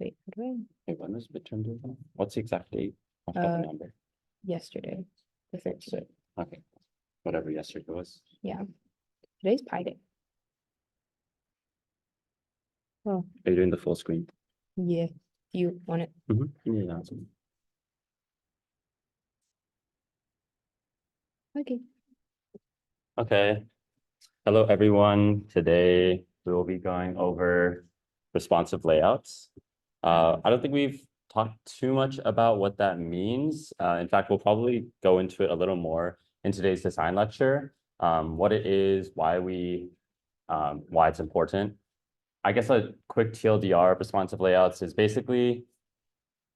Wait, how do Wait, when was midterm due? What's the exact date? I forgot the number. yesterday, the 13th. Okay, whatever yesterday was. Yeah. Today's Pi Day. Oh, Are you doing the full screen? yeah. You want it? Yeah, awesome. Okay. Okay. Hello, everyone. Today we will be going over responsive layouts. I don't think we've talked too much about what that means. In fact, we'll probably go into it a little more in today's design lecture. What it is, why it's important. I guess a quick TLDR of responsive layouts is basically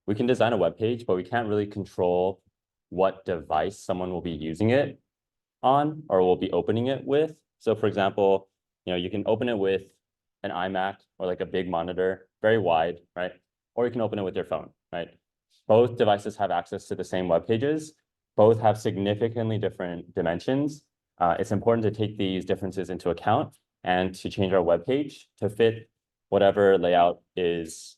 we can design a web page, but we can't really control what device someone will be using it on or will be opening it with. So for example, you can open it with an iMac or like a big monitor, very wide, right? Or you can open it with your phone, right? Both devices have access to the same web pages. Both have significantly different dimensions. It's important to take these differences into account and to change our web page to fit whatever layout is,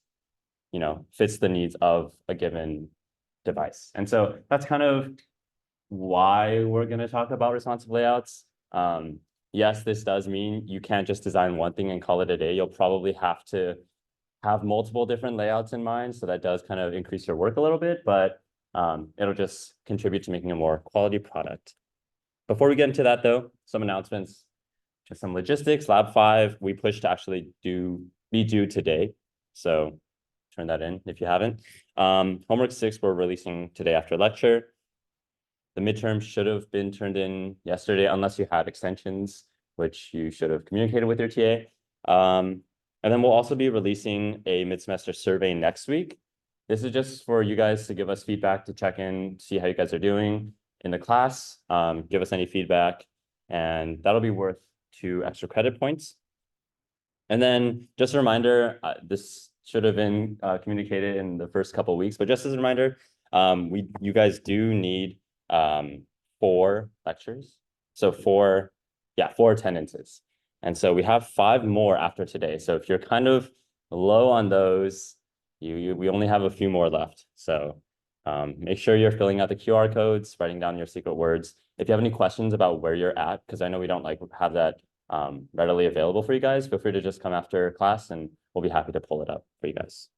fits the needs of a given device. And so that's kind of why we're going to talk about responsive layouts. Yes, this does mean you can't just design one thing and call it a day. You'll probably have to have multiple different layouts in mind. So that does kind of increase your work a little bit, but it'll just contribute to making a more quality product. Before we get into that though, some announcements, just some logistics. Lab 5, we pushed to actually be due today. So turn that in if you haven't. Homework 6, we're releasing today after lecture. The midterm should have been turned in yesterday, unless you had extensions, which you should have communicated with your TA. And then we'll also be releasing a mid-semester survey next week. This is just for you guys to give us feedback, to check in, see how you guys are doing in the class, give us any feedback, and that'll be worth 2 extra credit points. And then just a reminder, this should have been communicated in the first couple of weeks, but just as a reminder, you guys do need 4 lectures. So 4 attendances. And so we have 5 more after today. So if you're kind of low on those, we only have a few more left. So make sure you're filling out the QR codes, writing down your secret words. If you have any questions about where you're at, because I know we don't have that readily available for you guys, feel free to just come after class and we'll be happy to pull it up for you guys.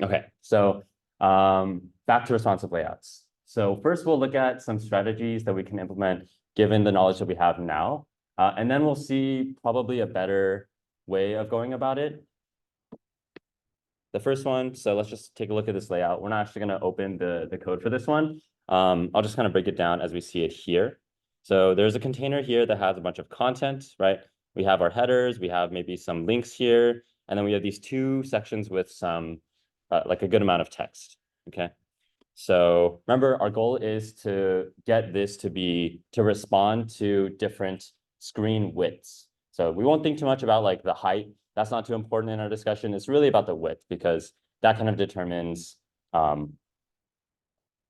Okay, so back to responsive layouts. So first we'll look at some strategies that we can implement given the knowledge that we have now. And then we'll see probably a better way of going about it. The first one, so let's just take a look at this layout. We're not actually going to open the code for this one. I'll just kind of break it down as we see it here. So there's a container here that has a bunch of content, right? We have our headers, we have maybe some links here, and then we have these 2 sections with some like a good amount of text, okay? So remember, our goal is to get this to respond to different screen widths. So we won't think too much about like the height. That's not too important in our discussion. It's really about the width because that kind of determines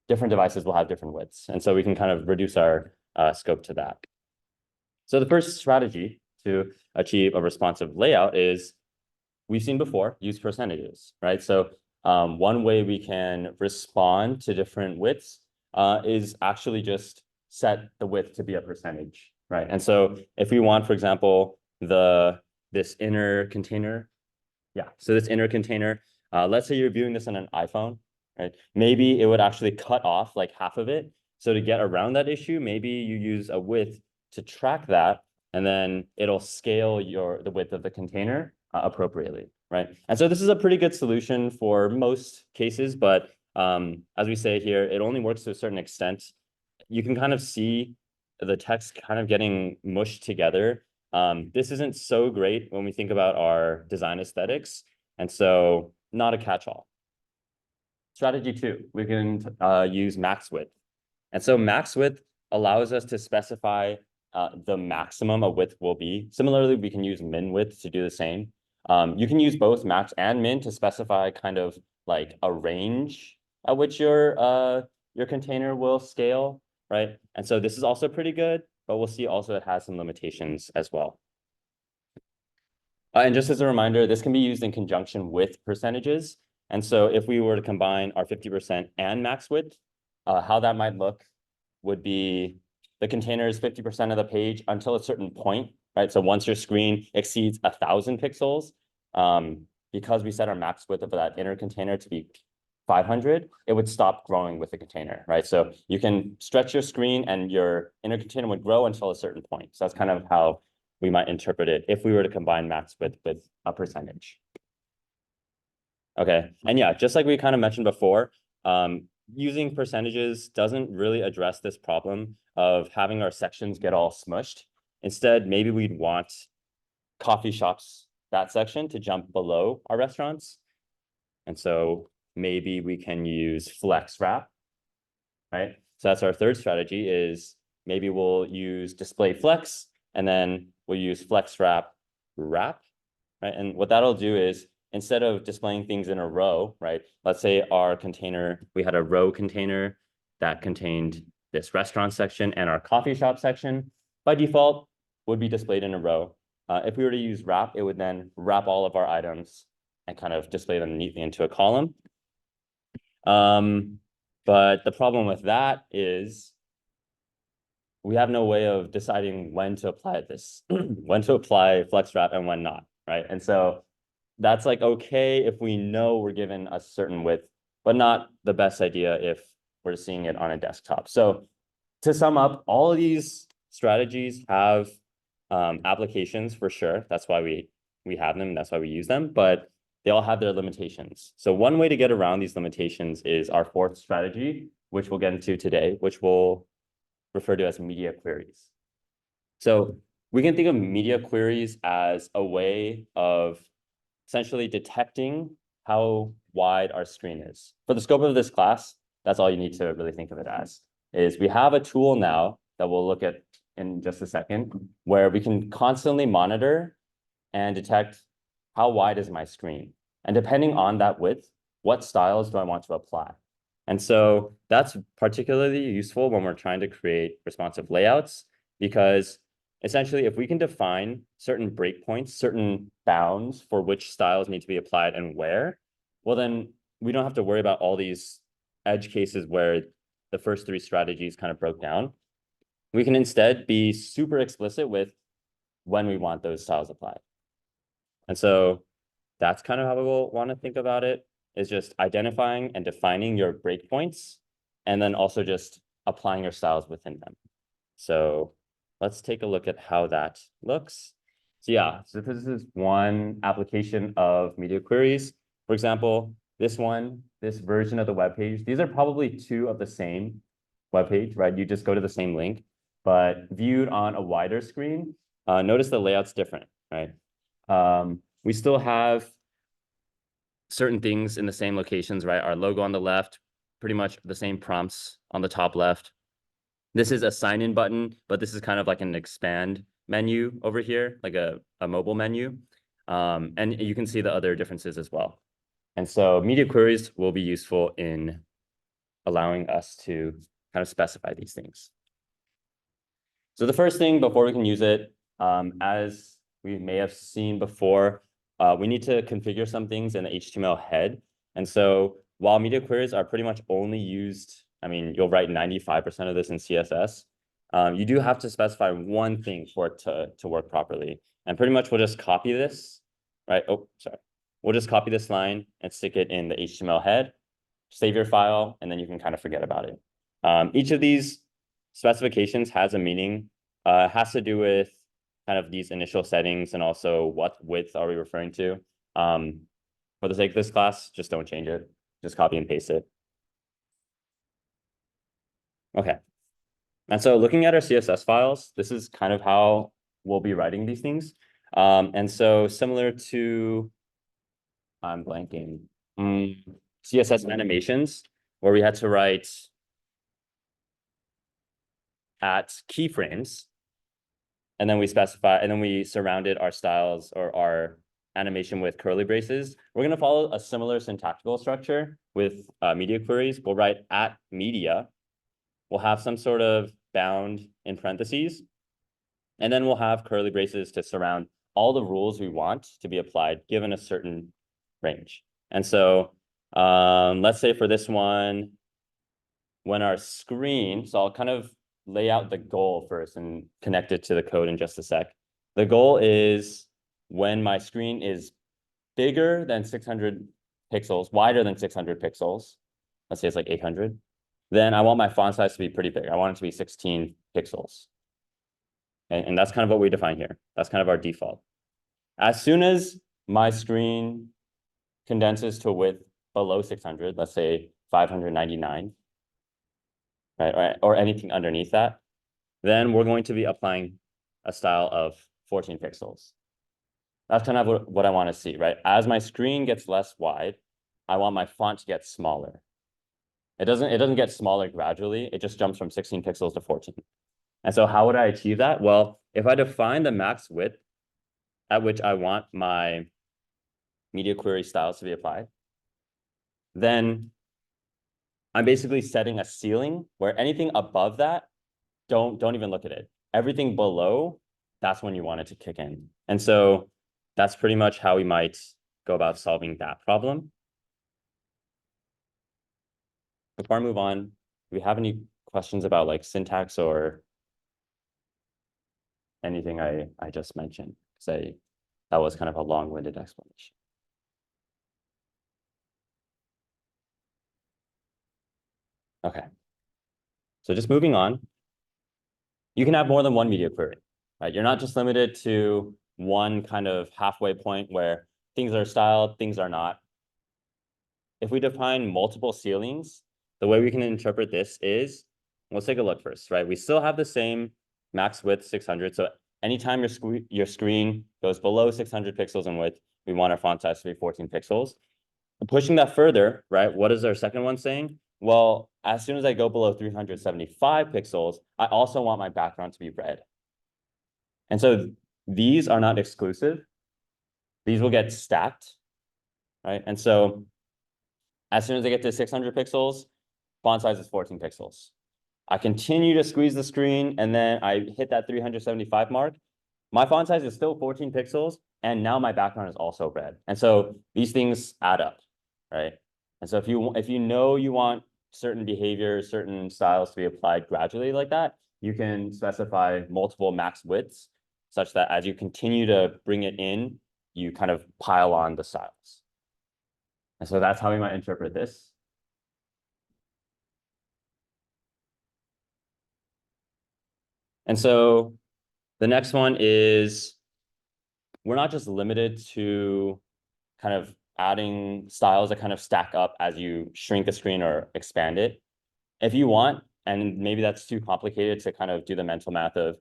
different devices will have different widths. And so we can kind of reduce our scope to that. So the first strategy to achieve a responsive layout is, we've seen before, use percentages, right? So one way we can respond to different widths is actually just set the width to be a percentage, right? And so if we want, for example, this inner container, this inner container, let's say you're viewing this on an iPhone, right? Maybe it would actually cut off like half of it. So to get around that issue, maybe you use a width to track that, and then it'll scale the width of the container appropriately, right? And so this is a pretty good solution for most cases, but as we say here, it only works to a certain extent. You can kind of see the text kind of getting mushed together. This isn't so great when we think about our design aesthetics, and so not a catch-all. Strategy 2, we can use max width. And so max width allows us to specify the maximum a width will be. Similarly, we can use min width to do the same. You can use both max and min to specify kind of like a range at which your container will scale, right? And so this is also pretty good, but we'll see also it has some limitations as well. And just as a reminder, this can be used in conjunction with percentages. And so if we were to combine our 50% and max width, how that might look would be the container is 50% of the page until a certain point, right? So once your screen exceeds 1,000 pixels, because we set our max width of that inner container to be 500, it would stop growing with the container, right? So you can stretch your screen and your inner container would grow until a certain point. So that's kind of how we might interpret it if we were to combine max width with a percentage. Okay, and yeah, just like we kind of mentioned before, using percentages doesn't really address this problem of having our sections get all smushed. Instead, maybe we'd want coffee shops, that section, to jump below our restaurants. And so maybe we can use flex wrap, right? So that's our third strategy is maybe we'll use display flex and then we'll use flex wrap, right? And what that'll do is instead of displaying things in a row, right? Let's say our container, we had a row container that contained this restaurant section and our coffee shop section by default would be displayed in a row. If we were to use wrap, it would then wrap all of our items and kind of display them neatly into a column. But the problem with that is we have no way of deciding when to apply this, when to apply flex wrap and when not, right? And so that's like, okay, if we know we're given a certain width, but not the best idea if we're seeing it on a desktop. So to sum up, all of these strategies have applications for sure. That's why we have them. That's why we use them, but they all have their limitations. So one way to get around these limitations is our fourth strategy, which we'll get into today, which we'll refer to as media queries. So we can think of media queries as a way of essentially detecting how wide our screen is. For the scope of this class, that's all you need to really think of it as, is we have a tool now that we'll look at in just a second, where we can constantly monitor and detect how wide is my screen. And depending on that width, what styles do I want to apply? And so that's particularly useful when we're trying to create responsive layouts, because essentially, if we can define certain breakpoints, certain bounds for which styles need to be applied and where, well, then we don't have to worry about all these edge cases where the first three strategies kind of broke down. We can instead be super explicit with when we want those styles applied. And so that's kind of how we'll want to think about it, is just identifying and defining your breakpoints, and then also just applying your styles within them. So let's take a look at how that looks. So yeah, so this is one application of media queries. For example, this version of the web page, these are probably two of the same web page, right? You just go to the same link, but viewed on a wider screen, notice the layout's different, right? We still have certain things in the same locations, right? Our logo on the left, pretty much the same prompts on the top left. This is a sign-in button, but this is kind of like an expand menu over here, like a mobile menu. And you can see the other differences as well. And so media queries will be useful in allowing us to kind of specify these things. So the first thing before we can use it, as we may have seen before, we need to configure some things in the HTML head. And so while media queries are pretty much only used, I mean, you'll write 95% of this in CSS, you do have to specify one thing for it to work properly. And pretty much we'll just copy this, right? Oh, sorry. We'll just copy this line and stick it in the HTML head, save your file, and then you can kind of forget about it. Each of these specifications has a meaning, has to do with kind of these initial settings and also what width are we referring to. For the sake of this class, just don't change it. Just copy and paste it. Okay. And so looking at our CSS files, this is kind of how we'll be writing these things. And so similar to, I'm blanking, CSS animations, where we had to write at keyframes, and then we specify, and then we surrounded our styles or our animation with curly braces. We're going to follow a similar syntactical structure with media queries. We'll write at media. We'll have some sort of bound in parentheses, and then we'll have curly braces to surround all the rules we want to be applied given a certain range. And so let's say for this one, when our screen, so I'll kind of lay out the goal first and connect it to the code in just a sec. The goal is when my screen is bigger than 600 pixels, wider than 600 pixels, let's say it's like 800, then I want my font size to be pretty big. I want it to be 16 pixels. And that's kind of what we define here. That's kind of our default. As soon as my screen condenses to a width below 600, let's say 599, right, or anything underneath that, then we're going to be applying a style of 14 pixels. That's kind of what I want to see, right? As my screen gets less wide, I want my font to get smaller. It doesn't get smaller gradually. It just jumps from 16 pixels to 14. And so how would I achieve that? Well, if I define the max width at which I want my media query styles to be applied, then I'm basically setting a ceiling where anything above that, don't even look at it. Everything below, that's when you want it to kick in. And so that's pretty much how we might go about solving that problem. Before I move on, do we have any questions about like syntax or anything I just mentioned? Because that was kind of a long-winded explanation. Okay. So just moving on, you can have more than one media query, right? You're not just limited to one kind of halfway point where things are styled, things are not. If we define multiple ceilings, the way we can interpret this is, let's take a look first, right? We still have the same max width 600. So anytime your screen goes below 600 pixels in width, we want our font size to be 14 pixels. Pushing that further, right? What is our second one saying? Well, as soon as I go below 375 pixels, I also want my background to be red. And so these are not exclusive. These will get stacked, right? And so as soon as I get to 600 pixels, font size is 14 pixels. I continue to squeeze the screen, and then I hit that 375 mark. My font size is still 14 pixels, and now my background is also red. And so these things add up, right? And so if you know you want certain behaviors, certain styles to be applied gradually like that, you can specify multiple max widths such that as you continue to bring it in, you kind of pile on the styles. And so that's how we might interpret this. And so the next one is, we're not just limited to kind of adding styles that kind of stack up as you shrink the screen or expand it. If you want, and maybe that's too complicated to kind of do the mental math of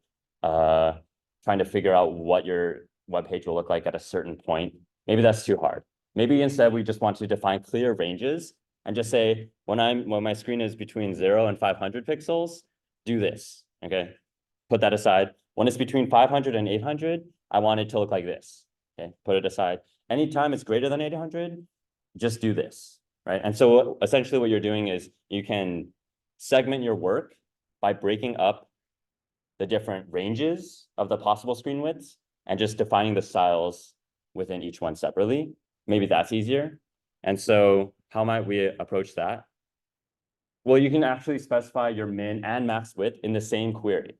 trying to figure out what your web page will look like at a certain point, maybe that's too hard. Maybe instead we just want to define clear ranges and just say, when my screen is between 0 and 500 pixels, do this, okay? Put that aside. When it's between 500 and 800, I want it to look like this, okay? Put it aside. Anytime it's greater than 800, just do this, right? And so essentially what you're doing is you can segment your work by breaking up the different ranges of the possible screen widths and just defining the styles within each one separately. Maybe that's easier. And so how might we approach that? Well, you can actually specify your min and max width in the same query.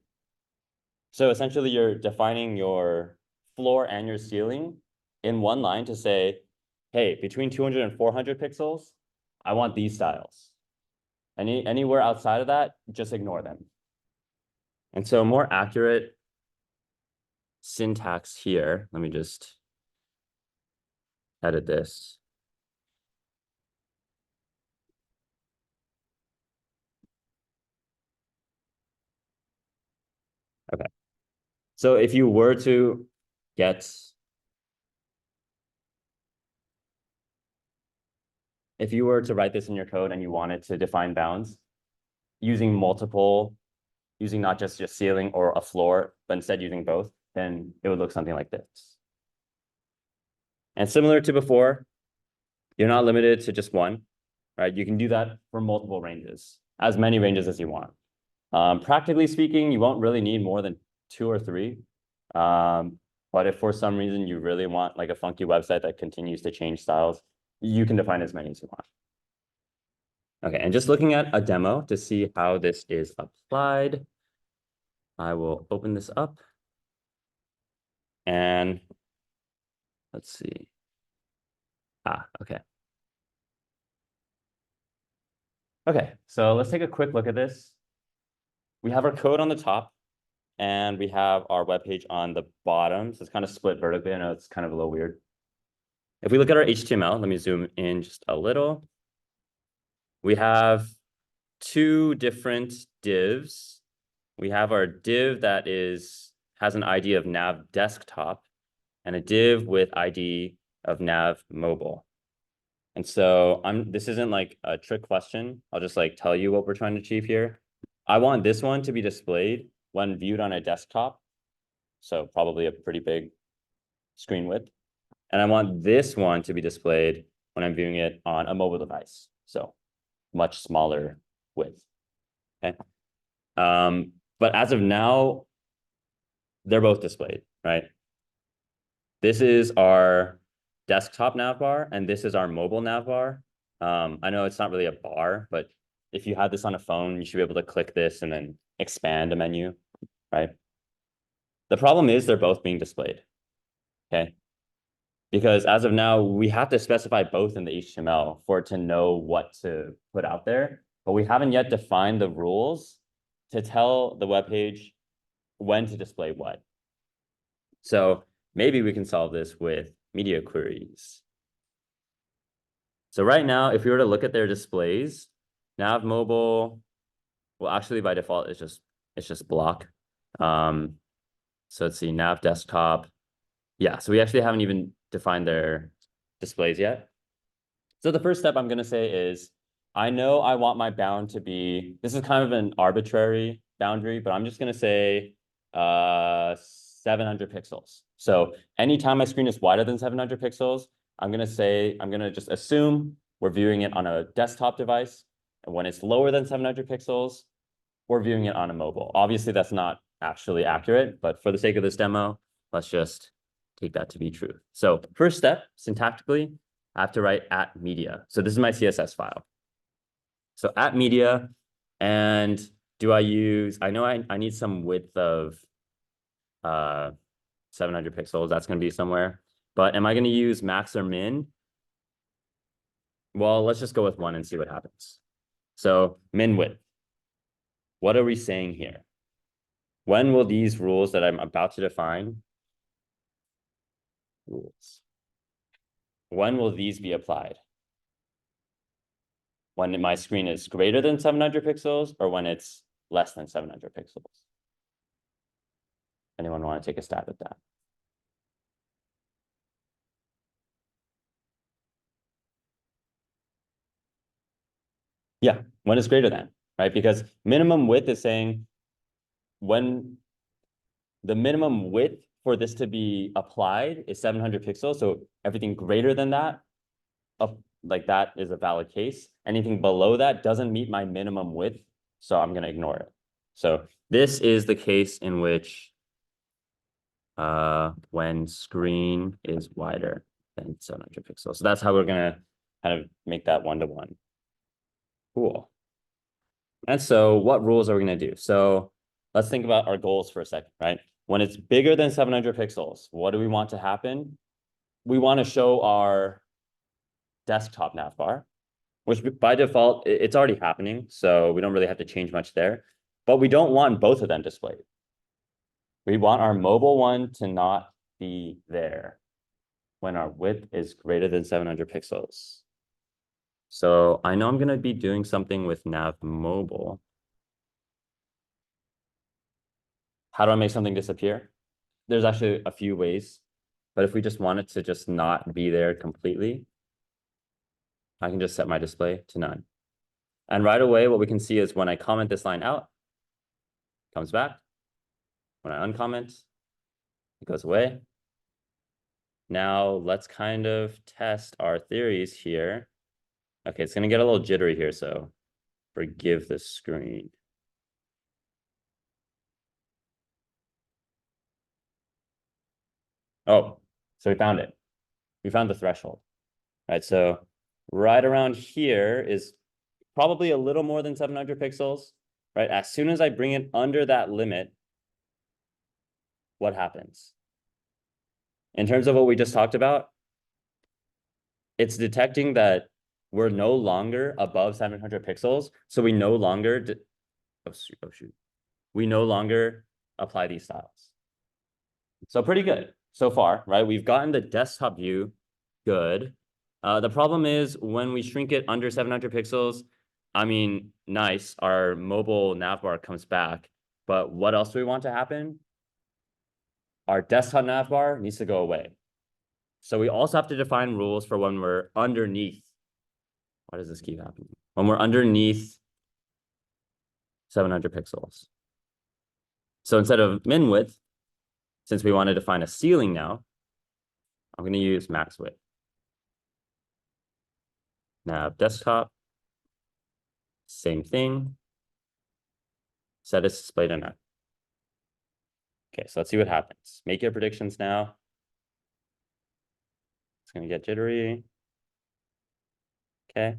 So essentially you're defining your floor and your ceiling in one line to say, hey, between 200 and 400 pixels, I want these styles. Anywhere outside of that, just ignore them. And so more accurate syntax here, let me just edit this. Okay. So if you were to get, if you were to write this in your code and you wanted to define bounds using not just your ceiling or a floor, but instead using both, then it would look something like this. And similar to before, you're not limited to just one, right? You can do that for multiple ranges, as many ranges as you want. Practically speaking, you won't really need more than 2 or 3. But if for some reason you really want like a funky website that continues to change styles, you can define as many as you want. Okay, and just looking at a demo to see how this is applied, I will open this up. And let's see. Okay. Okay, so let's take a quick look at this. We have our code on the top and we have our web page on the bottom. So it's kind of split vertically. I know it's kind of a little weird. If we look at our HTML, let me zoom in just a little. We have two different divs. We have our div that has an ID of nav desktop and a div with ID of nav mobile. And so this isn't like a trick question. I'll just like tell you what we're trying to achieve here. I want this one to be displayed when viewed on a desktop. So probably a pretty big screen width. And I want this one to be displayed when I'm viewing it on a mobile device. So much smaller width. Okay. But as of now, they're both displayed, right? This is our desktop navbar, and this is our mobile navbar. I know it's not really a bar, but if you had this on a phone, you should be able to click this and then expand a menu, right? The problem is they're both being displayed, okay? Because as of now, we have to specify both in the HTML for it to know what to put out there, but we haven't yet defined the rules to tell the web page when to display what. So maybe we can solve this with media queries. So right now, if we were to look at their displays, nav mobile, well, actually by default, it's just block. So let's see, nav desktop. Yeah, so we actually haven't even defined their displays yet. So the first step I'm going to say is, I know I want my bound to be, this is kind of an arbitrary boundary, but I'm just going to say 700 pixels. So anytime my screen is wider than 700 pixels, I'm going to just assume we're viewing it on a desktop device. And when it's lower than 700 pixels, we're viewing it on a mobile. Obviously, that's not actually accurate, but for the sake of this demo, let's just take that to be true. So first step, syntactically, I have to write at media. So this is my CSS file. So at media, and I know I need some width of 700 pixels. That's going to be somewhere. But am I going to use max or min? Well, let's just go with 1 and see what happens. So min width. What are we saying here? When will these rules that I'm about to define, when will these be applied? When my screen is greater than 700 pixels or when it's less than 700 pixels? Anyone want to take a stab at that? Yeah, when it's greater than, right? Because minimum width is saying when the minimum width for this to be applied is 700 pixels. So everything greater than that, like that is a valid case. Anything below that doesn't meet my minimum width, so I'm going to ignore it. So this is the case in which when screen is wider than 700 pixels. So that's how we're going to kind of make that one-to-one. Cool. And so what rules are we going to do? So let's think about our goals for a second, right? When it's bigger than 700 pixels, what do we want to happen? We want to show our desktop navbar, which by default, it's already happening. So we don't really have to change much there. But we don't want both of them displayed. We want our mobile one to not be there when our width is greater than 700 pixels. So I know I'm going to be doing something with nav mobile. How do I make something disappear? There's actually a few ways, but if we just want it to just not be there completely, I can just set my display to none. And right away, what we can see is when I comment this line out, it comes back. When I uncomment, it goes away. Now let's kind of test our theories here. Okay, it's going to get a little jittery here, so forgive the screen. Oh, so we found it. We found the threshold, right? So right around here is probably a little more than 700 pixels, right? As soon as I bring it under that limit, what happens? In terms of what we just talked about, it's detecting that we're no longer above 700 pixels. So we no longer, oh shoot, we no longer apply these styles. So pretty good so far, right? We've gotten the desktop view good. The problem is when we shrink it under 700 pixels, I mean, nice, our mobile navbar comes back, but what else do we want to happen? Our desktop navbar needs to go away. So we also have to define rules for when we're underneath. Why does this keep happening? When we're underneath 700 pixels. So instead of min width, since we want to define a ceiling now, I'm going to use max width. Nav desktop, same thing. Set is display to none. Okay, so let's see what happens. Make your predictions now. It's going to get jittery. Okay.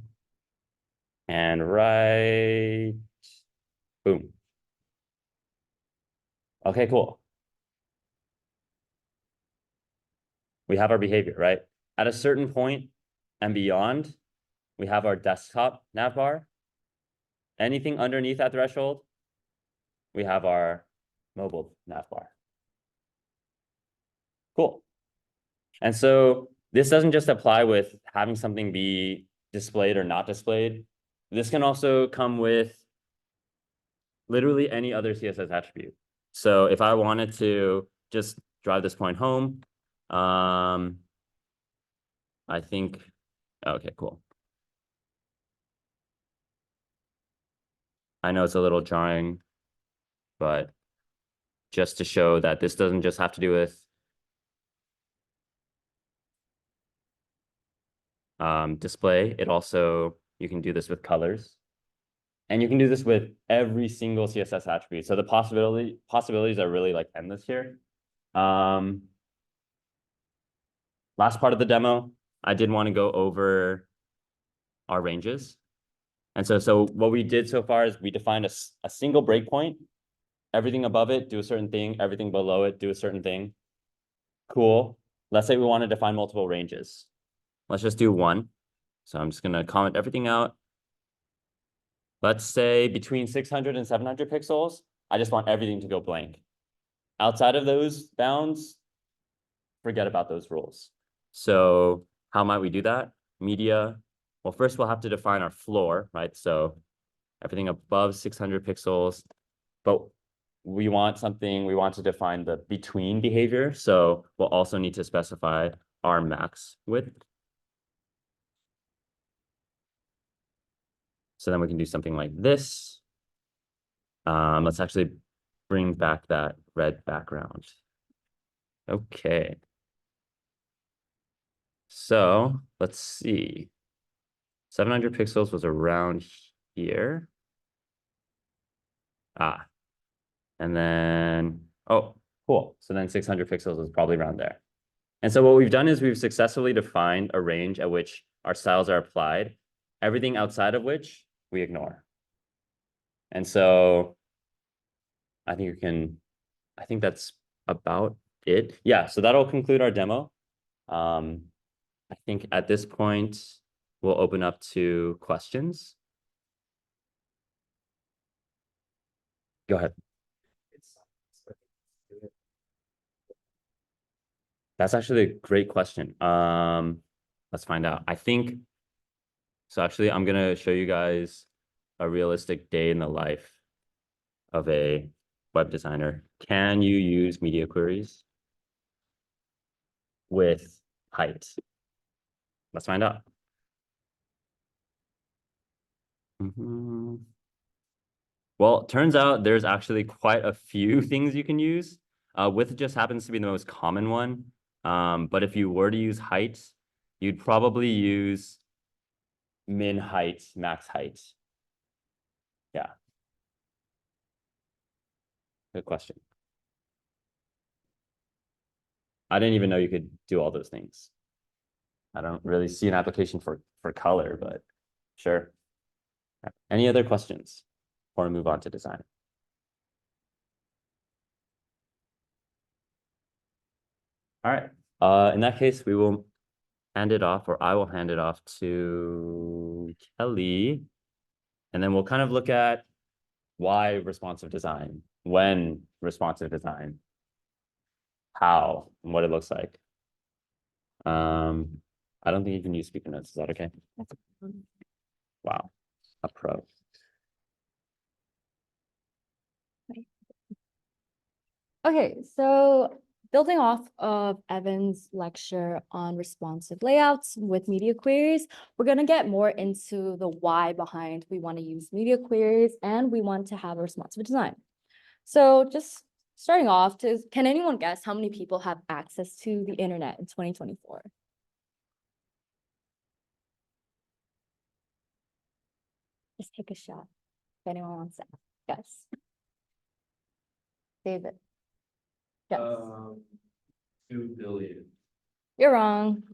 And right. Boom. Okay, cool. We have our behavior, right? At a certain point and beyond, we have our desktop navbar. Anything underneath that threshold, we have our mobile navbar. Cool. And so this doesn't just apply with having something be displayed or not displayed. This can also come with literally any other CSS attribute. So if I wanted to just drive this point home, I think, okay, cool. I know it's a little jarring, but just to show that this doesn't just have to do with display, it also, you can do this with colors. And you can do this with every single CSS attribute. So the possibilities are really like endless here. Last part of the demo, I did want to go over our ranges. And so what we did so far is we defined a single breakpoint. Everything above it, do a certain thing. Everything below it, do a certain thing. Cool. Let's say we want to define multiple ranges. Let's just do one. So I'm just going to comment everything out. Let's say between 600 and 700 pixels, I just want everything to go blank. Outside of those bounds, forget about those rules. So how might we do that? Media. Well, first we'll have to define our floor, right? So everything above 600 pixels, but we want to define the between behavior. So we'll also need to specify our max width. So then we can do something like this. Let's actually bring back that red background. Okay. So let's see. 700 pixels was around here. And then, oh, cool. So then 600 pixels is probably around there. And so what we've done is we've successfully defined a range at which our styles are applied, everything outside of which we ignore. And so I think that's about it. Yeah, so that'll conclude our demo. I think at this point, we'll open up to questions. Go ahead. That's actually a great question. Let's find out. I think, so actually I'm gonna show you guys a realistic day in the life of a web designer. Can you use media queries with height? Let's find out. Well, it turns out there's actually quite a few things you can use. Width just happens to be the most common one. But if you were to use height, you'd probably use min height, max height. Yeah. Good question. I didn't even know you could do all those things. I don't really see an application for color, but sure. Any other questions before we move on to design? All right. In that case, we will hand it off, or I will hand it off to Kelly. And then we'll kind of look at why responsive design, when responsive design, how, and what it looks like. I don't think you can use speaker notes. Is that okay? Wow, a pro. Okay, so building off of Evan's lecture on responsive layouts with media queries, we're going to get more into the why behind we want to use media queries and we want to have a responsive design. So just starting off, can anyone guess how many people have access to the internet in 2024? Just take a shot if anyone wants to guess. David. Yes. 2 billion. You're wrong.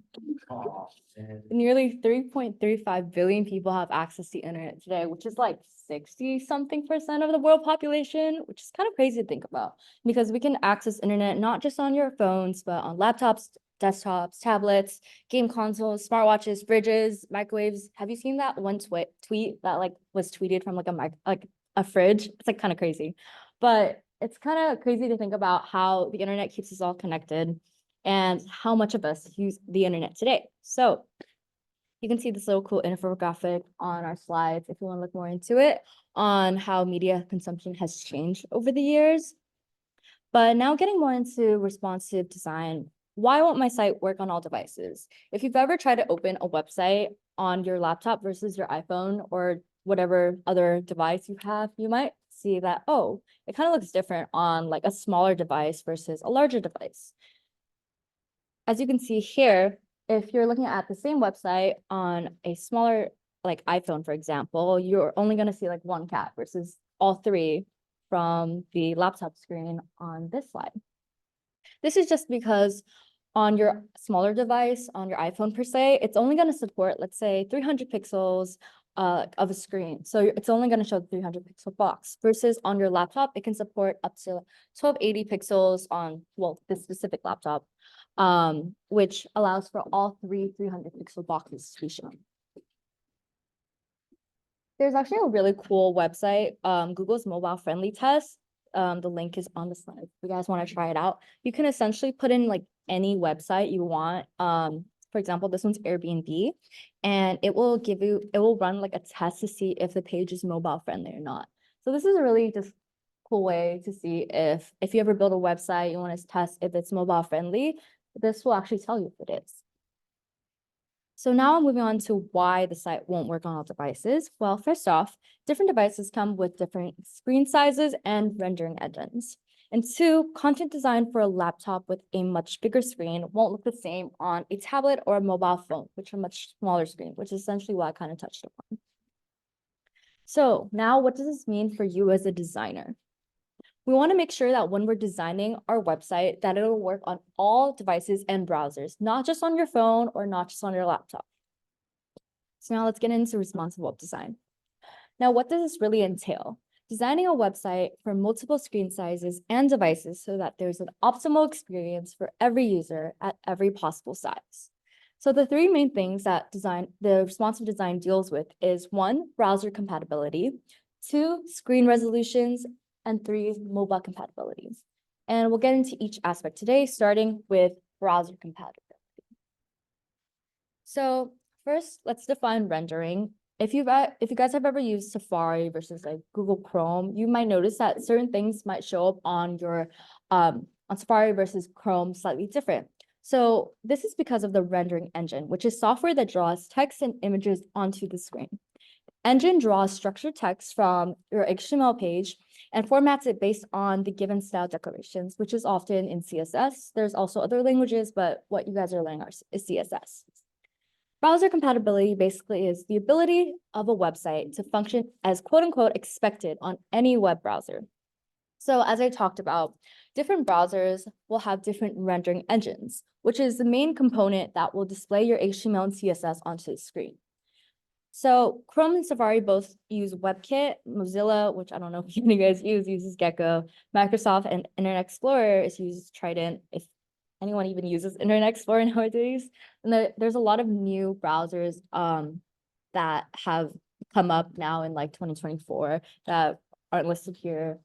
Oh, man. Nearly 3.35 billion people have access to the internet today, which is like 60-something% of the world population, which is kind of crazy to think about because we can access internet not just on your phones, but on laptops, desktops, tablets, game consoles, smartwatches, fridges, microwaves. Have you seen that one tweet that like was tweeted from like a fridge? It's like kind of crazy, but it's kind of crazy to think about how the internet keeps us all connected and how much of us use the internet today. So you can see this little cool infographic on our slides if you want to look more into it on how media consumption has changed over the years. But now getting more into responsive design, why won't my site work on all devices? If you've ever tried to open a website on your laptop versus your iPhone or whatever other device you have, you might see that, oh, it kind of looks different on like a smaller device versus a larger device. As you can see here, if you're looking at the same website on a smaller like iPhone, for example, you're only going to see like one cat versus all three from the laptop screen on this slide. This is just because on your smaller device, on your iPhone per se, it's only going to support, let's say, 300 pixels of a screen. So it's only going to show the 300 pixel box versus on your laptop, it can support up to 1280 pixels on, well, this specific laptop, which allows for all three 300 pixel boxes to be shown. There's actually a really cool website, Google's mobile friendly test. The link is on the slide. If you guys want to try it out, you can essentially put in like any website you want. For example, this one's Airbnb, and it will run like a test to see if the page is mobile friendly or not. So this is a really just cool way to see if you ever build a website, you want to test if it's mobile friendly, this will actually tell you if it is. So now I'm moving on to why the site won't work on all devices. Well, first off, different devices come with different screen sizes and rendering engines. And two, content designed for a laptop with a much bigger screen won't look the same on a tablet or a mobile phone, which are much smaller screen, which is essentially what I kind of touched upon. So now what does this mean for you as a designer? We want to make sure that when we're designing our website, that it'll work on all devices and browsers, not just on your phone or not just on your laptop. So now let's get into responsive web design. Now, what does this really entail? Designing a website for multiple screen sizes and devices so that there's an optimal experience for every user at every possible size. So the three main things that the responsive design deals with is 1, browser compatibility, 2, screen resolutions, and 3, mobile compatibilities. And we'll get into each aspect today, starting with browser compatibility. So first, let's define rendering. If you guys have ever used Safari versus like Google Chrome, you might notice that certain things might show up on your on Safari versus Chrome slightly different. So this is because of the rendering engine, which is software that draws text and images onto the screen. Engine draws structured text from your HTML page and formats it based on the given style declarations, which is often in CSS. There's also other languages, but what you guys are learning is CSS. Browser compatibility basically is the ability of a website to function as quote unquote expected on any web browser. So as I talked about, different browsers will have different rendering engines, which is the main component that will display your HTML and CSS onto the screen. So Chrome and Safari both use WebKit. Mozilla, which I don't know if you guys use, uses Gecko. Microsoft and Internet Explorer uses Trident, if anyone even uses Internet Explorer nowadays. And there's a lot of new browsers that have come up now in like 2024 that aren't listed here.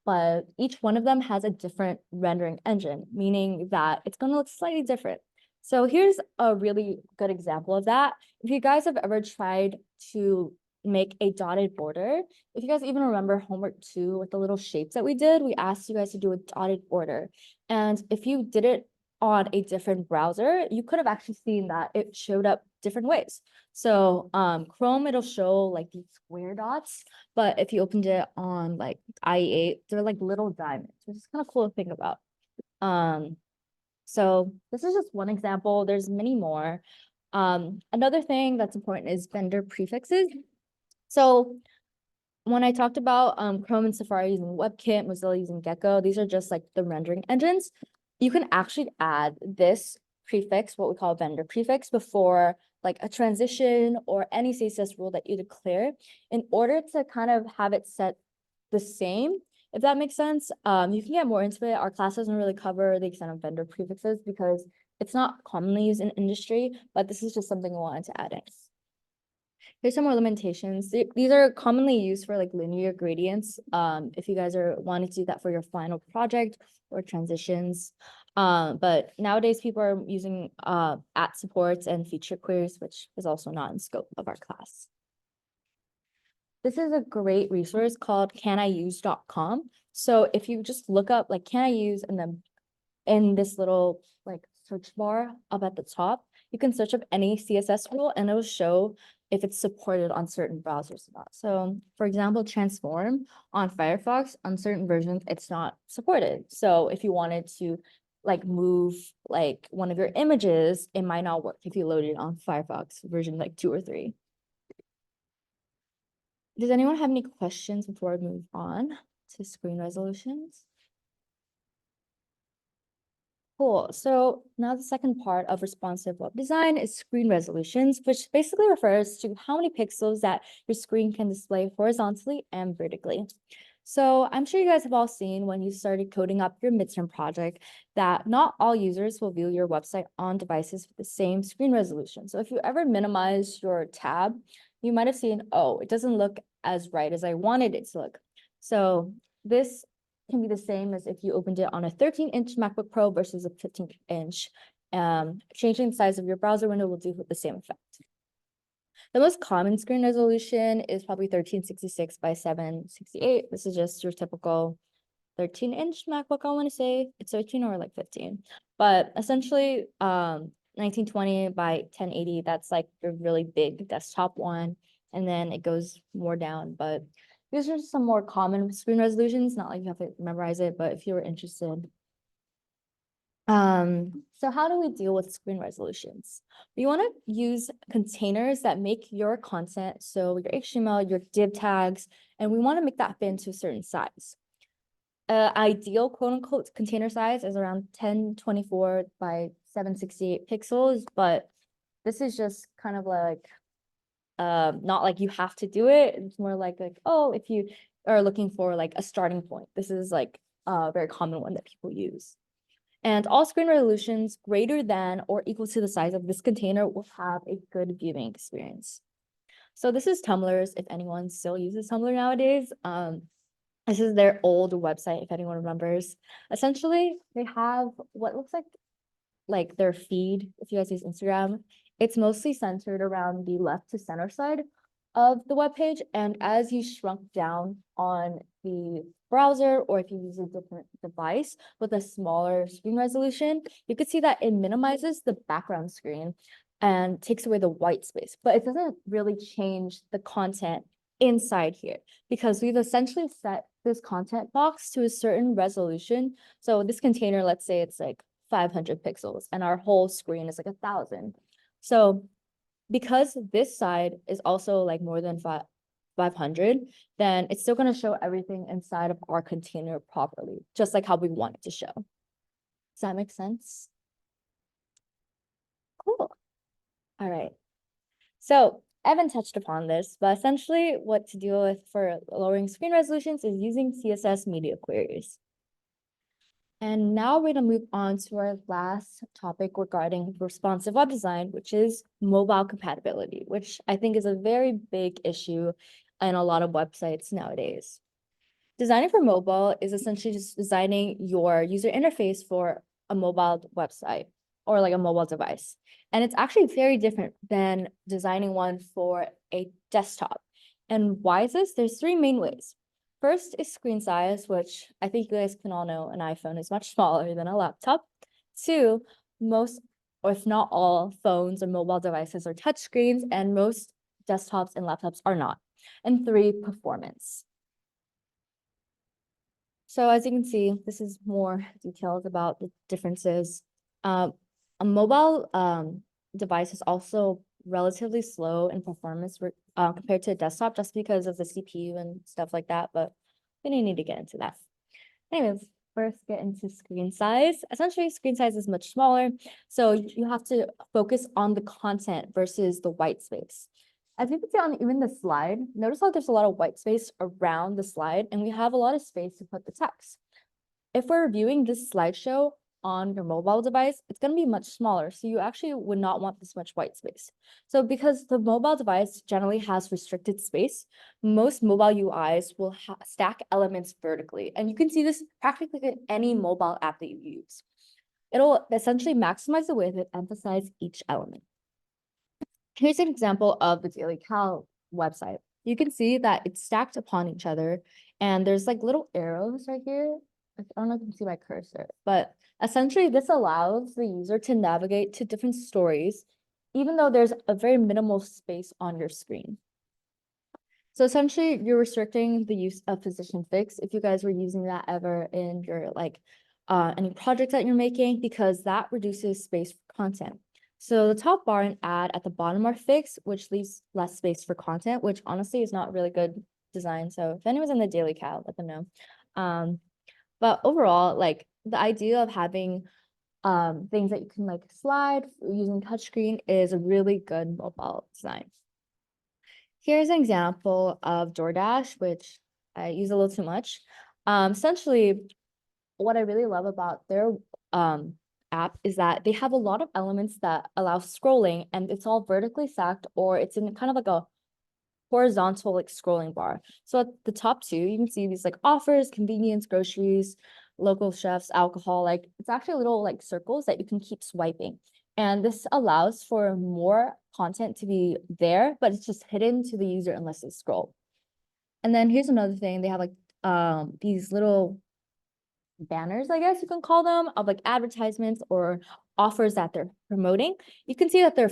But each one of them has a different rendering engine, meaning that it's going to look slightly different. So here's a really good example of that. If you guys have ever tried to make a dotted border, if you guys even remember homework 2 with the little shapes that we did, we asked you guys to do a dotted border. And if you did it on a different browser, you could have actually seen that it showed up different ways. So Chrome, it'll show like these square dots, but if you opened it on like IE8, they're like little diamonds, which is kind of cool to think about. So this is just one example. There's many more. Another thing that's important is vendor prefixes. So when I talked about Chrome and Safari using WebKit, Mozilla using Gecko, these are just like the rendering engines. You can actually add this prefix, what we call a vendor prefix, before like a transition or any CSS rule that you declare in order to kind of have it set the same. If that makes sense, you can get more into it. Our class doesn't really cover the extent of vendor prefixes because it's not commonly used in industry, but this is just something we wanted to add in. Here's some more limitations. These are commonly used for like linear gradients. If you guys are wanting to do that for your final project or transitions. But nowadays people are using at supports and feature queries, which is also not in scope of our class. This is a great resource called caniuse.com. So if you just look up like can I use and then in this little like search bar up at the top, you can search up any CSS rule and it will show if it's supported on certain browsers or not. So for example, transform on Firefox, on certain versions, it's not supported. So if you wanted to like move like one of your images, it might not work if you load it on Firefox version like 2 or 3. Does anyone have any questions before I move on to screen resolutions? Cool. So now the second part of responsive web design is screen resolutions, which basically refers to how many pixels that your screen can display horizontally and vertically. So I'm sure you guys have all seen when you started coding up your midterm project that not all users will view your website on devices with the same screen resolution. So if you ever minimize your tab, you might have seen, oh, it doesn't look as right as I wanted it to look. So this can be the same as if you opened it on a 13-inch MacBook Pro versus a 15-inch. Changing the size of your browser window will do the same effect. The most common screen resolution is probably 1366 by 768. This is just your typical 13-inch MacBook, I want to say. It's 13 or like 15. But essentially, 1920 by 1080, that's like your really big desktop one. And then it goes more down, but these are some more common screen resolutions, not like you have to memorize it, but if you were interested. So how do we deal with screen resolutions? We want to use containers that make your content, so your HTML, your div tags, and we want to make that fit into a certain size. Ideal quote unquote container size is around 1024 by 768 pixels, but this is just kind of like not like you have to do it. It's more like oh, if you are looking for like a starting point, this is like a very common one that people use. And all screen resolutions greater than or equal to the size of this container will have a good viewing experience. So this is Tumblr's, if anyone still uses Tumblr nowadays. This is their old website, if anyone remembers. Essentially, they have what looks like their feed, if you guys use Instagram. It's mostly centered around the left to center side of the web page. And as you shrunk down on the browser, or if you use a different device with a smaller screen resolution, you could see that it minimizes the background screen and takes away the white space, but it doesn't really change the content inside here because we've essentially set this content box to a certain resolution. So this container, let's say it's like 500 pixels and our whole screen is like 1000. So because this side is also like more than SP2500, then it's still going to show everything inside of our container properly, just like how we want it to show. Does that make sense? Cool. All right. So Evan touched upon this, but essentially what to deal with for lowering screen resolutions is using CSS media queries. And now we're going to move on to our last topic regarding responsive web design, which is mobile compatibility, which I think is a very big issue in a lot of websites nowadays. Designing for mobile is essentially just designing your user interface for a mobile website or like a mobile device. And it's actually very different than designing one for a desktop. And why is this? There's three main ways. First is screen size, which I think you guys can all know an iPhone is much smaller than a laptop. Two, most, or if not all, phones or mobile devices are touchscreens, and most desktops and laptops are not. And three, performance. So as you can see, this is more details about the differences. A mobile device is also relatively slow in performance compared to a desktop, just because of the CPU and stuff like that, but we don't need to get into that. Anyways, first get into screen size. Essentially, screen size is much smaller, so you have to focus on the content versus the white space. As you can see on even the slide, notice how there's a lot of white space around the slide, and we have a lot of space to put the text. If we're reviewing this slideshow on your mobile device, it's going to be much smaller, so you actually would not want this much white space. So because the mobile device generally has restricted space, most mobile UIs will stack elements vertically, and you can see this practically in any mobile app that you use. It'll essentially maximize the width and emphasize each element. Here's an example of the Daily Cal website. You can see that it's stacked upon each other, and there's like little arrows right here. I don't know if you can see my cursor, but essentially this allows the user to navigate to different stories, even though there's a very minimal space on your screen. So essentially you're restricting the use of position fix if you guys were using that ever in your like any project that you're making, because that reduces space for content. So the top bar and add at the bottom are fixed, which leaves less space for content, which honestly is not really good design. So if anyone's in the Daily Cal, let them know. But overall, like the idea of having things that you can like slide using touchscreen is a really good mobile design. Here's an example of DoorDash, which I use a little too much. Essentially, what I really love about their app is that they have a lot of elements that allow scrolling, and it's all vertically stacked, or it's in kind of like a horizontal like scrolling bar. So at the top two, you can see these like offers, convenience, groceries, local chefs, alcohol. Like it's actually little like circles that you can keep swiping. And this allows for more content to be there, but it's just hidden to the user unless they scroll. And then here's another thing. They have like these little banners, I guess you can call them, of like advertisements or offers that they're promoting. You can see that they're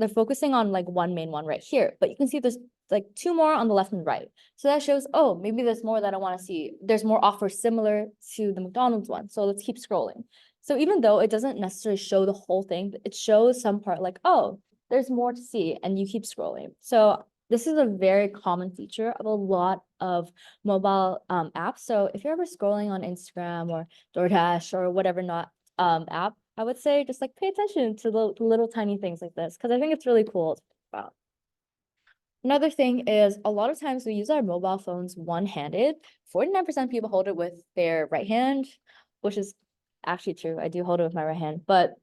focusing on like one main one right here, but you can see there's like two more on the left and right. So that shows, oh, maybe there's more that I want to see. There's more offers similar to the McDonald's one. So let's keep scrolling. So even though it doesn't necessarily show the whole thing, it shows some part like, oh, there's more to see, and you keep scrolling. So this is a very common feature of a lot of mobile apps. So if you're ever scrolling on Instagram or DoorDash or whatever not app, I would say just like pay attention to the little tiny things like this, because I think it's really cool to think about. Another thing is a lot of times we use our mobile phones one-handed. 49% of people hold it with their right hand, which is actually true. I do hold it with my right hand, but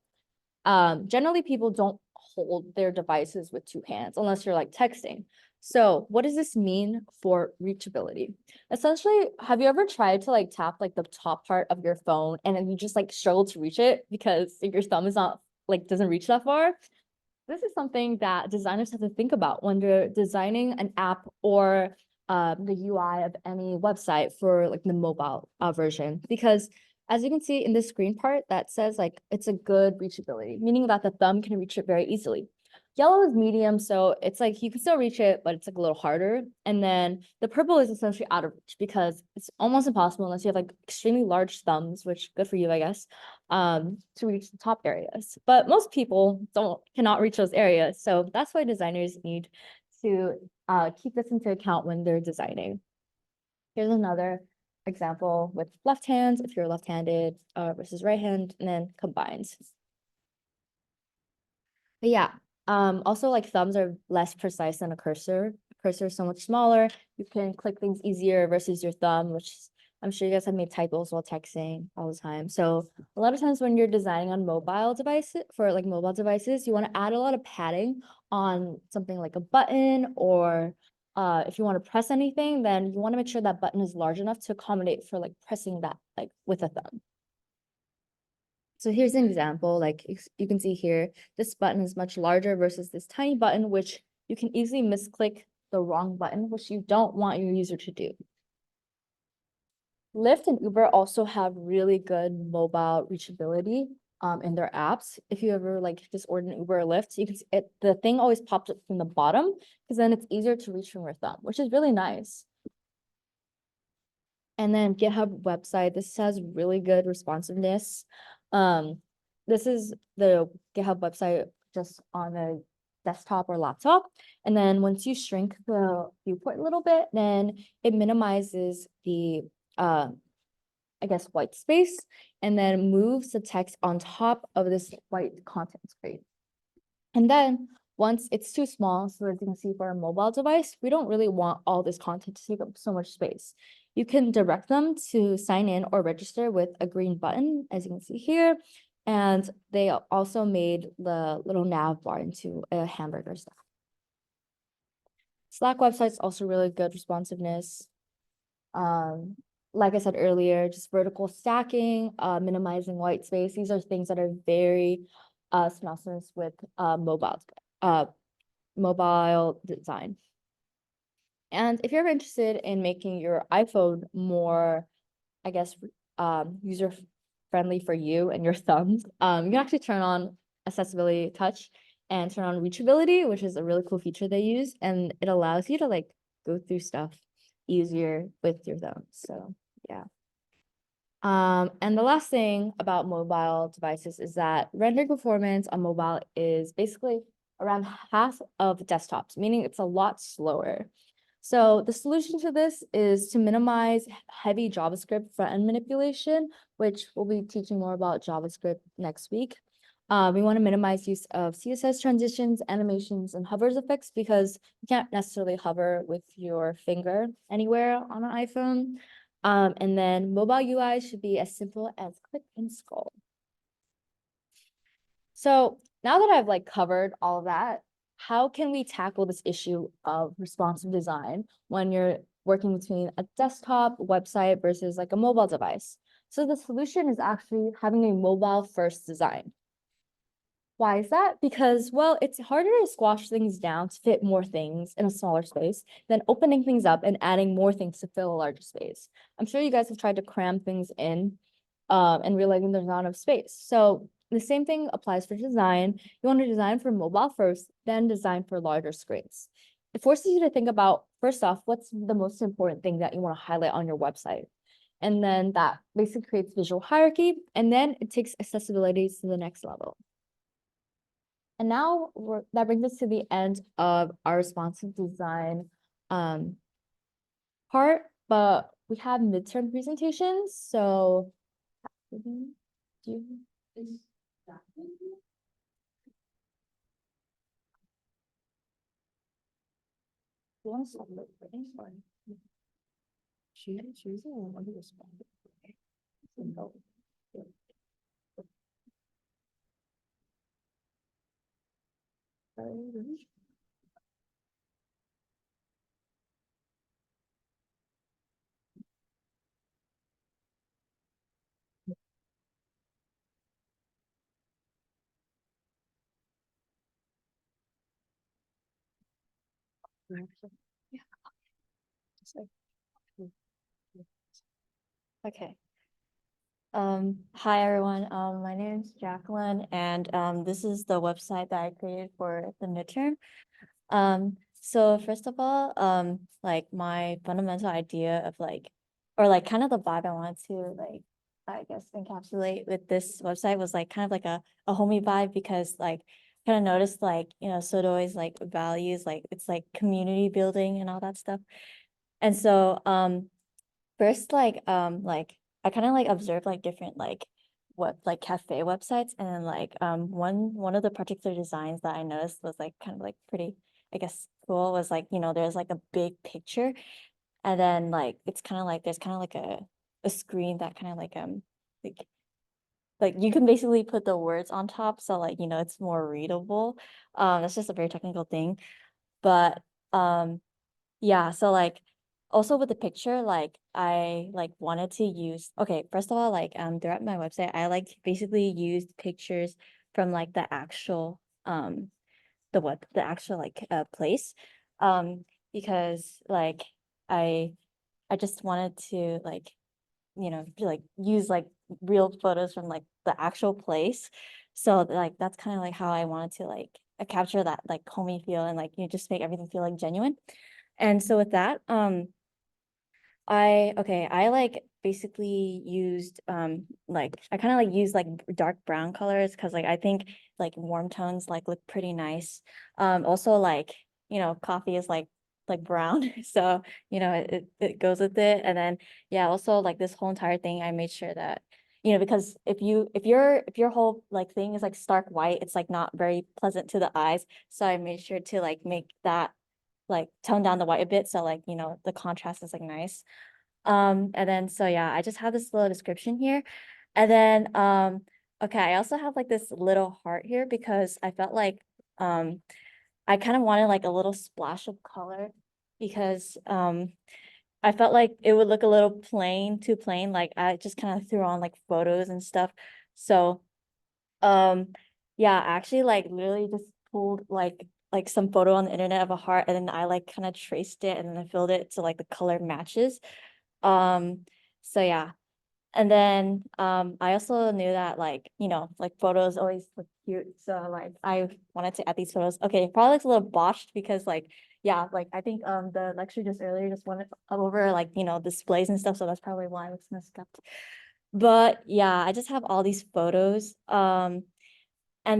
generally people don't hold their devices with two hands unless you're like texting. So what does this mean for reachability? Essentially, have you ever tried to like tap like the top part of your phone and then you just like struggle to reach it because your thumb is not like doesn't reach that far? This is something that designers have to think about when they're designing an app or the UI of any website for like the mobile version, because as you can see in the screen part, that says like it's a good reachability, meaning that the thumb can reach it very easily. Yellow is medium, so it's like you can still reach it, but it's like a little harder. And then the purple is essentially out of reach because it's almost impossible unless you have like extremely large thumbs, which good for you, I guess, to reach the top areas. But most people cannot reach those areas. So that's why designers need to keep this into account when they're designing. Here's another example with left hands, if you're left-handed versus right hand, and then combined. But yeah, also like thumbs are less precise than a cursor. Cursor is so much smaller. You can click things easier versus your thumb, which I'm sure you guys have made typos while texting all the time. So a lot of times when you're designing on mobile devices, you want to add a lot of padding on something like a button, or if you want to press anything, then you want to make sure that button is large enough to accommodate for like pressing that like with a thumb. So here's an example, like you can see here, this button is much larger versus this tiny button, which you can easily misclick the wrong button, which you don't want your user to do. Lyft and Uber also have really good mobile reachability in their apps. If you ever like just order an Uber or Lyft, you can see it, the thing always pops up from the bottom because then it's easier to reach from your thumb, which is really nice. And then GitHub website, this has really good responsiveness. This is the GitHub website just on a desktop or laptop. And then once you shrink the viewport a little bit, then it minimizes the I guess white space, and then moves the text on top of this white content screen. And then once it's too small, so as you can see for a mobile device, we don't really want all this content to take up so much space. You can direct them to sign in or register with a green button, as you can see here. And they also made the little nav bar into a hamburger style. Slack website's also really good responsiveness. Like I said earlier, just vertical stacking, minimizing white space. These are things that are very synonymous with mobile design. And if you're interested in making your iPhone more, I guess, user friendly for you and your thumbs, you can actually turn on accessibility touch and turn on reachability, which is a really cool feature they use, and it allows you to like go through stuff easier with your thumbs. So yeah. And the last thing about mobile devices is that rendering performance on mobile is basically around half of desktops, meaning it's a lot slower. So the solution to this is to minimize heavy JavaScript front-end manipulation, which we'll be teaching more about JavaScript next week. We want to minimize use of CSS transitions, animations, and hovers effects because you can't necessarily hover with your finger anywhere on an iPhone. And then mobile UI should be as simple as click and scroll. So now that I've like covered all of that, how can we tackle this issue of responsive design when you're working between a desktop website versus like a mobile device? So the solution is actually having a mobile first design. Why is that? Because, well, it's harder to squash things down to fit more things in a smaller space than opening things up and adding more things to fill a larger space. I'm sure you guys have tried to cram things in and realizing there's not enough space. So the same thing applies for design. You want to design for mobile first, then design for larger screens. It forces you to think about, first off, what's the most important thing that you want to highlight on your website? And then that basically creates visual hierarchy, and then it takes accessibility to the next level. And now that brings us to the end of our responsive design part, but we have midterm presentations. So do you want to start writing or? She's the one who responded. Okay. Hi everyone. My name is Jacqueline, and this is the website that I created for the midterm. So first of all, like my fundamental idea of like, or like kind of the vibe I wanted to like, I guess encapsulate with this website was like kind of like a homey vibe, because like kind of noticed like, Sodoy's like values, like it's like community building and all that stuff. And so, first, like I kind of like observed like different like what like cafe websites, and then like one of the particular designs that I noticed was like kind of like pretty, I guess, cool, was like, there's like a big picture, and then like it's kind of like there's kind of like a screen that kind of like like you can basically put the words on top, so like it's more readable. That's just a very technical thing, but yeah, so like also with the picture, like I like wanted to use, okay, first of all, like throughout my website, I like basically used pictures from like the actual the actual like place. Because like I I just wanted to like, like use like real photos from like the actual place. So like that's kind of like how I wanted to like capture that like homey feel, and like just make everything feel like genuine. And so with that, I like basically used like I kind of like used like dark brown colors, because like I think like warm tones like look pretty nice. Also like, coffee is like brown, so it goes with it. And then yeah, also like this whole entire thing, I made sure that, because if your whole like thing is like stark white, it's like not very pleasant to the eyes. So I made sure to like make that like tone down the white a bit, so like the contrast is like nice. And then so yeah, I just have this little description here. And then okay, I also have like this little heart here because I felt like I kind of wanted like a little splash of color, because I felt like it would look a little plain, too plain. Like I just kind of threw on like photos and stuff. So yeah, I actually like literally just pulled like some photo on the internet of a heart, and then I like kind of traced it, and then I filled it so like the color matches. Um, so yeah. And then I also knew that like, like photos always look cute. So like I wanted to add these photos. Okay, it probably looks a little botched because like, yeah, like I think the lecture just earlier just went over like, displays and stuff. So that's probably why it looks messed up. But yeah, I just have all these photos. And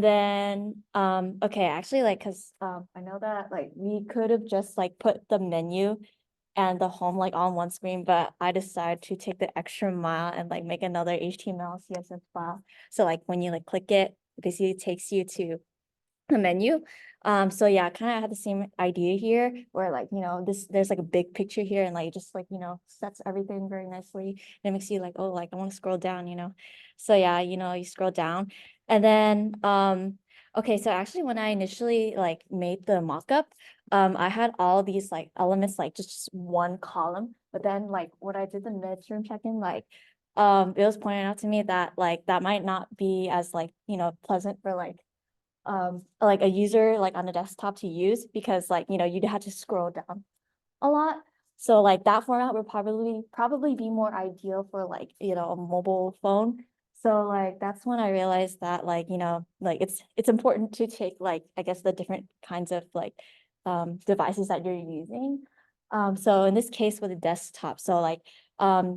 then okay, actually like, because I know that like we could have just like put the menu and the home like on one screen, but I decided to take the extra mile and like make another HTML CSS file. So like when you like click it, it basically takes you to the menu. So yeah, kind of had the same idea here, where like, there's like a big picture here, and like just like, sets everything very nicely. And it makes you like, oh, like I want to scroll down. So yeah, you scroll down. And then okay, so actually when I initially like made the mockup, I had all these like elements like just one column. But then like when I did the midterm check-in, like it was pointed out to me that like that might not be as like, pleasant for like a user like on a desktop to use, because like you'd have to scroll down a lot. So like that format would probably be more ideal for like a mobile phone. So like that's when I realized that like like it's important to take like I guess the different kinds of like devices that you're using. So in this case with a desktop, so like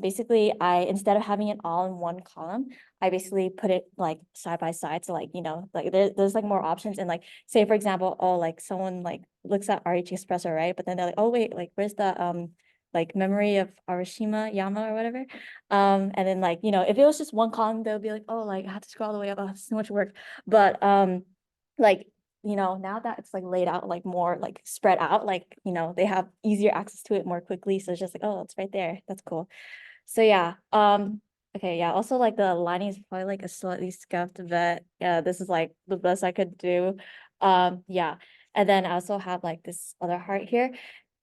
basically I, instead of having it all in one column, I basically put it like side by side. So like, like there's like more options. And like, say for example, oh, like someone like looks at RH Espresso, right? But then they're like, oh wait, like where's the like memory of Arashima Yama or whatever. And then like, if it was just one column, they'll be like, oh, like I have to scroll all the way up. Oh, it's so much work. But like, now that it's like laid out like more like spread out, like, they have easier access to it more quickly. So it's just like, oh, it's right there. That's cool. So yeah, okay, yeah, also like the lining is probably like a slightly scuffed, but yeah, this is like the best I could do. Yeah, and then I also have like this other heart here.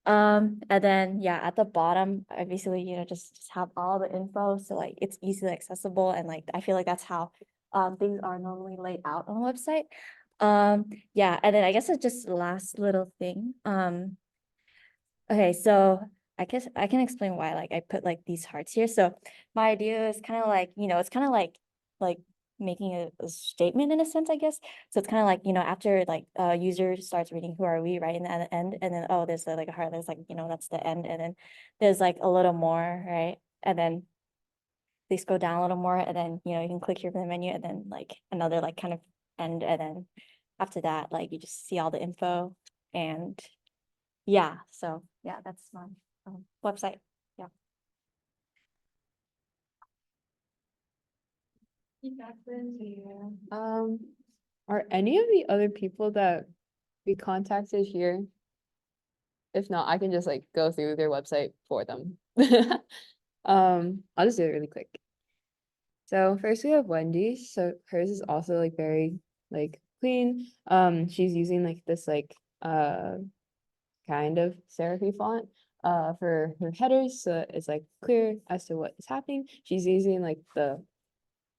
And then yeah, at the bottom, I basically, just have all the info, so like it's easily accessible, and like I feel like that's how things are normally laid out on the website. Yeah, and then I guess it's just last little thing. Okay, so I guess I can explain why like I put like these hearts here. So my idea is kind of like, it's kind of like making a statement in a sense, I guess. So it's kind of like, after like a user starts reading who are we, right? And the end, and then oh, there's like a heart, there's like, that's the end, and then there's like a little more, right? And then they scroll down a little more, and then you can click here from the menu, and then like another like kind of end, and then after that, like you just see all the info and yeah, so yeah, that's my website. Yeah. Are any of the other people that we contacted here? If not, I can just like go through their website for them. I'll just do it really quick. So first we have Wendy. So hers is also like very like clean. She's using like this like kind of serify font for her headers, so it's like clear as to what is happening. She's using like the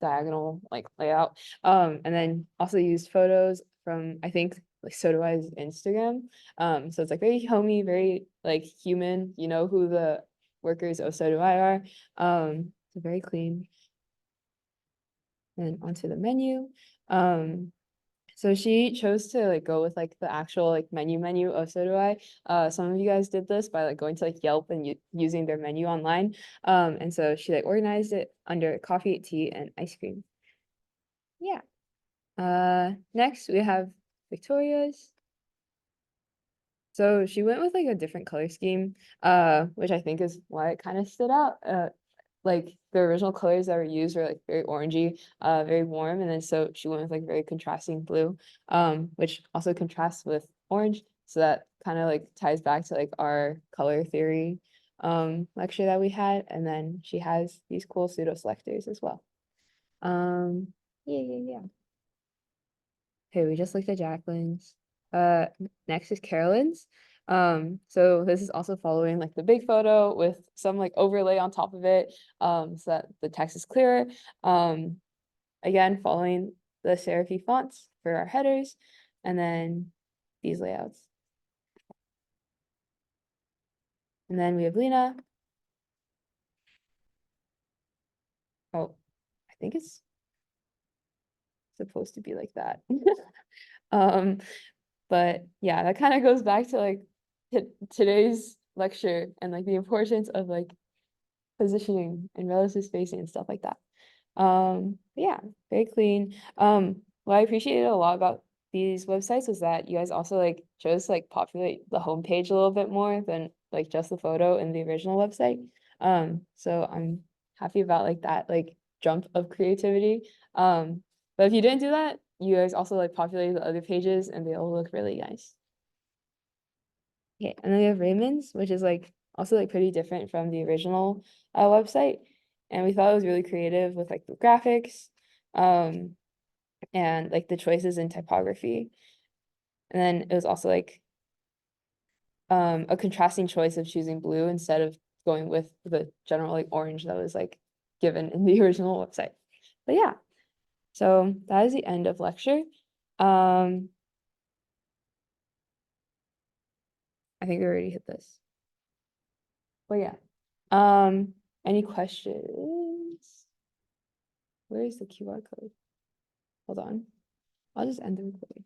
diagonal like layout. And then also used photos from I think like So Do I's Instagram. So it's like very homey, very like human, you know who the workers of So Do I are. So very clean. And onto the menu. So she chose to like go with like the actual like menu of So Do I. Some of you guys did this by like going to like Yelp and using their menu online. And so she like organized it under coffee, tea, and ice cream. Yeah. Next we have Victoria's. So she went with like a different color scheme, which I think is why it kind of stood out. Like the original colors that were used were like very orangey, very warm, and then so she went with like very contrasting blue, which also contrasts with orange. So that kind of like ties back to like our color theory lecture that we had. And then she has these cool pseudo selectors as well. Yeah. Okay, we just looked at Jacqueline's. Next is Carolyn's. So this is also following like the big photo with some like overlay on top of it, so that the text is clearer. Again, following the serify fonts for our headers, and then these layouts. And then we have Lena. Oh, I think it's supposed to be like that. But yeah, that kind of goes back to like today's lecture and like the importance of like positioning and relative spacing and stuff like that. Yeah, very clean. What I appreciated a lot about these websites was that you guys also like chose to like populate the homepage a little bit more than like just the photo in the original website. So I'm happy about like that like jump of creativity. But if you didn't do that, you guys also like populated the other pages and they all look really nice. Okay, and then we have Raymond's, which is like also like pretty different from the original website. And we thought it was really creative with like the graphics and like the choices in typography. And then it was also like a contrasting choice of choosing blue instead of going with the general like orange that was like given in the original website. But yeah, so that is the end of lecture. I think we already hit this. But yeah. Any questions? Where is the QR code? Hold on. I'll just end the recording.